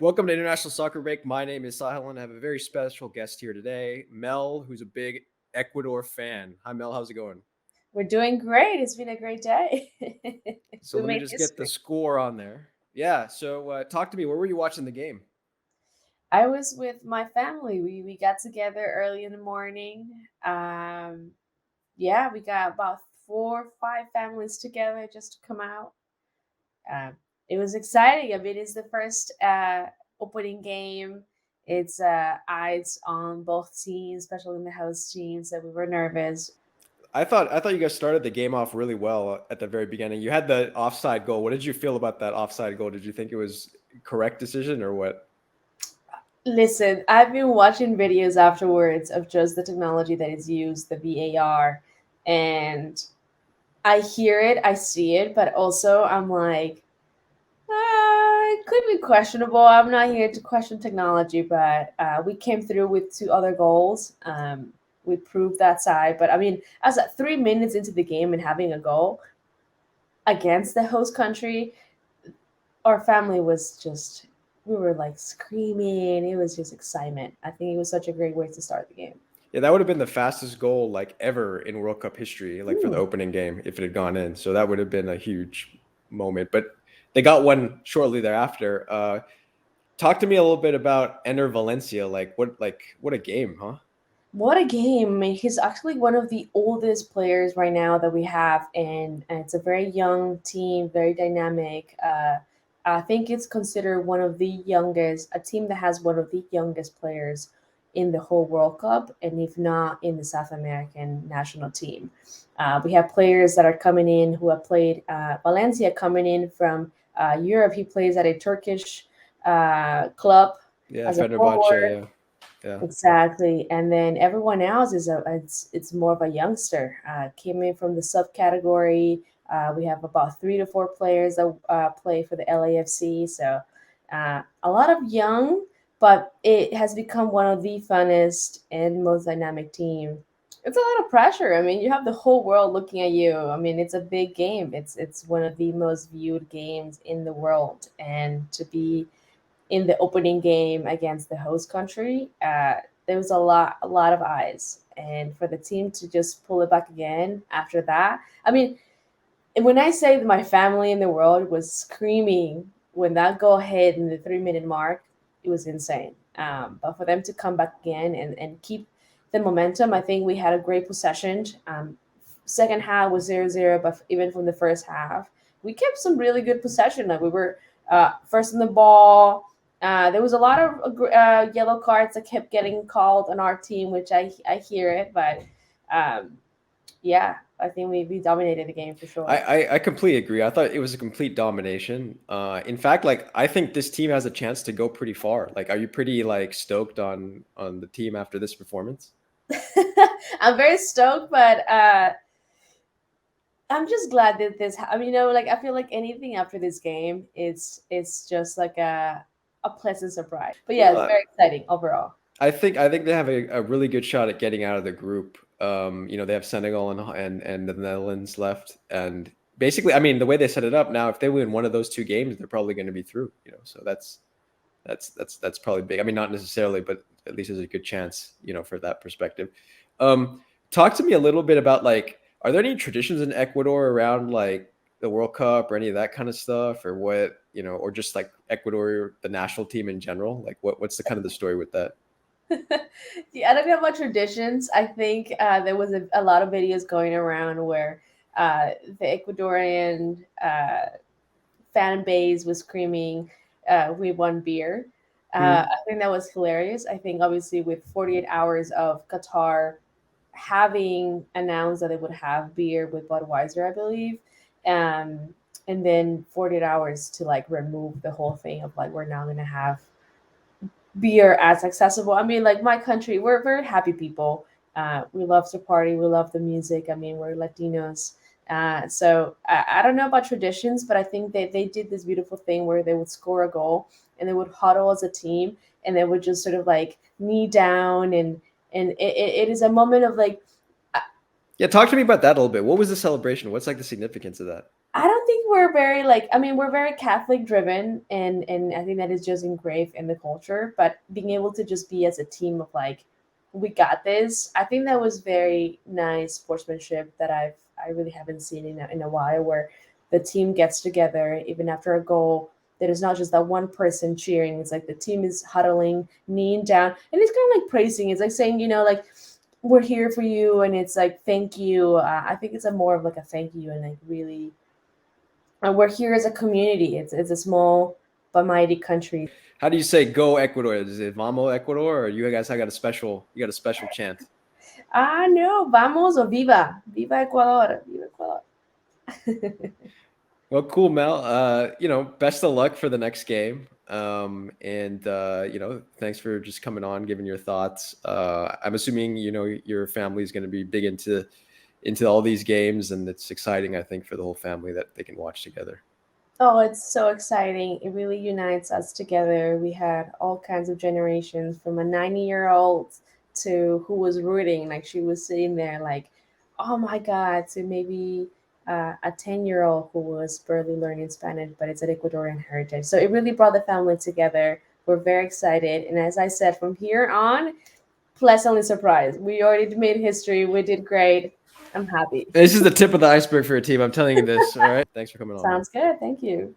Welcome to International Soccer Break. My name is Sahil, and I have a very special guest here today, Mel, who's a big Ecuador fan. Hi, Mel. How's it going? We're doing great. It's been a great day. So We let me made just get the history. score on there. Yeah. So talk to me. Where were you watching the game? I was with my family. We got together early in the morning. Yeah, we got about 4 or 5 families together just to come out. It was exciting. I mean, it's the first opening game. It's eyes on both teams, especially in the host team. So we were nervous. I thought you guys started the game off really well at the very beginning. You had the offside goal. What did you feel about that offside goal? Did you think it was a correct decision or what? Listen, I've been watching videos afterwards of just the technology that is used, the VAR, and I hear it, I see it, but also I'm like, it could be questionable. I'm not here to question technology, but we came through with 2 other goals. We proved that side, but I mean, as at 3 minutes into the game and having a goal against the host country, our family was just we were like screaming. It was just excitement. I think it was such a great way to start the game. Yeah, that would have been the fastest goal like ever in World Cup history, like for the Ooh. opening game, if it had gone in. So that would have been a huge moment. But they got one shortly thereafter. Talk to me a little bit about Ender Valencia. What a game, huh? What a game. I mean, he's actually one of the oldest players right now that we have, and it's a very young team, very dynamic. I think it's considered one of the youngest, a team that has one of the youngest players in the whole World Cup, and if not in the South American national team. We have players that are coming in who have played Valencia coming in from Europe. He plays at a Turkish club Yeah, as a Fenerbahce. forward. Yeah, yeah. Exactly, and then everyone else is it's more of a youngster. Came in from the subcategory. We have about 3 to 4 players that play for the LAFC. So a lot of young, but it has become one of the funnest and most dynamic team. It's a lot of pressure. I mean, you have the whole world looking at you. I mean, it's a big game. It's one of the most viewed games in the world, and to be in the opening game against the host country, there was a lot of eyes, and for the team to just pull it back again after that. I mean, when I say that my family in the world was screaming when that goal hit in the 3 minute mark, it was insane. But for them to come back again and keep the momentum, I think we had a great possession. Second half was 0-0, but even from the first half, we kept some really good possession. Like we were first in the ball. There was a lot of yellow cards that kept getting called on our team, which I hear it, but um, yeah, I think we dominated the game for I, sure. I I completely agree. I thought it was a complete domination. In fact, like I think this team has a chance to go pretty far. Like, are you pretty like stoked on the team after this performance? I'm very stoked, but I'm just glad that I mean, like I feel like anything after this game, it's just like a pleasant surprise. But yeah, it's Well, very exciting overall. I think they have a really good shot at getting out of the group. They have Senegal and the Netherlands left, and basically, I mean, the way they set it up now, if they win one of those two games, they're probably going to be through. So that's probably big. I mean, not necessarily, but at least there's a good chance, for that perspective. Talk to me a little bit about like, are there any traditions in Ecuador around like the World Cup or any of that kind of stuff, or what, or just like Ecuador, the national team in general? Like, what's the kind of the story with that? Yeah, I don't know about traditions. I think there was a lot of videos going around where the Ecuadorian fan base was screaming, "We won beer." I think that was hilarious. I think obviously with 48 hours of Qatar having announced that they would have beer with Budweiser, I believe, um, and then 48 hours to like remove the whole thing of like we're now gonna have beer as accessible. I mean, like my country, we're very happy people. We love to party. We love the music. I mean, we're Latinos. So I don't know about traditions, but I think they did this beautiful thing where they would score a goal and they would huddle as a team and they would just sort of like knee down and it is a moment of like Yeah, talk to me about that a little bit. What was the celebration? What's like the significance of that? I don't think we're very like I mean we're very Catholic driven and I think that is just engraved in the culture, but being able to just be as a team of like we got this. I think that was very nice sportsmanship that I really haven't seen in a while where the team gets together even after a goal. That is not just that one person cheering. It's like the team is huddling, kneeling down, and it's kind of like praising. It's like saying, like we're here for you, and it's like thank you. I think it's a more of like a thank you and like really and we're here as a community. It's a small but mighty country. How do you say "Go Ecuador"? Is it "Vamos Ecuador" or you guys? I got a special. You got a special chant. Ah, no, vamos o viva, viva Ecuador, viva Ecuador. Well, cool, Mel. Best of luck for the next game. And thanks for just coming on, giving your thoughts. I'm assuming your family is going to be big into all these games, and it's exciting, I think, for the whole family that they can watch together. Oh, it's so exciting. It really unites us together. We had all kinds of generations from a 90-year-old to who was rooting, like she was sitting there, like, oh my God, to maybe a 10-year-old who was barely learning Spanish, but it's an Ecuadorian heritage. So it really brought the family together. We're very excited. And as I said, from here on, pleasantly surprised. We already made history. We did great. I'm happy. This is the tip of the iceberg for your team. I'm telling you this. All right. Thanks for coming on, Mel. Sounds good. Thank you.